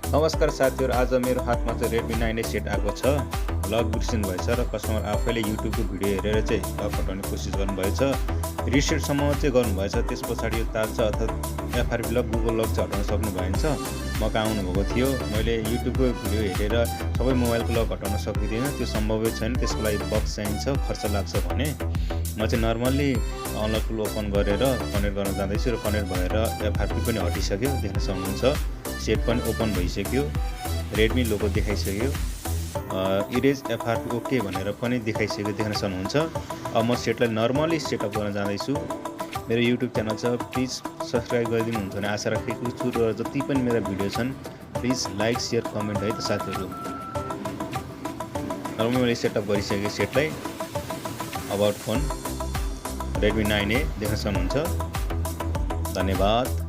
नमस्कार साथीहरु, आज मेरो हातमा चाहिँ Redmi 9A सेट आएको छ। लक बिर्सिनु भएछ र कस्टमर आफैले युट्युबको भिडियो हेरेर चाहिँ लक हटाउने कोसिस गर्नुभएछ। रिसेटसम्म चाहिँ गर्नुभएछ। त्यसपछाडि यो ताल छ अर्थात् एफआरपी लक, गुगल लक चाहिँ हटाउन सक्नु भएन। म कहाँ आउनुभएको थियो, मैले युट्युबको भिडियो हेरेर सबै मोबाइलको लक हटाउन सकिदिनँ, त्यो सम्भवै छैन। त्यसको लागि बक्स चाहिन्छ, खर्च लाग्छ भने म चाहिँ नर्मल्ली अनलक टुल ओपन गरेर कनेक्ट गर्न जाँदैछु र कनेक्ट भएर एफआरपी पनि हटिसक्यो, देख्न सक्नुहुन्छ। सेट पनि ओपन भइसक्यो, रेडमी लोगो देखाइसक्यो, इरेज एफआरपी ओके भनेर पनि देखाइसक्यो, देख्न सक्नुहुन्छ। अब म सेटलाई नर्मली सेटअप गर्न जाँदैछु। मेरो युट्युब च्यानल छ, प्लिज सब्सक्राइब गरिदिनुहुन्छ भने आशा राखेको छु र जति पनि मेरा भिडियो छन् प्लिज लाइक शेयर कमेन्ट है त साथीहरु। नर्मली मैले सेटअप गरिसकेँ सेटलाई। अबाउट फोन Redmi 9A देख्न सक्नुहुन्छ। धन्यवाद।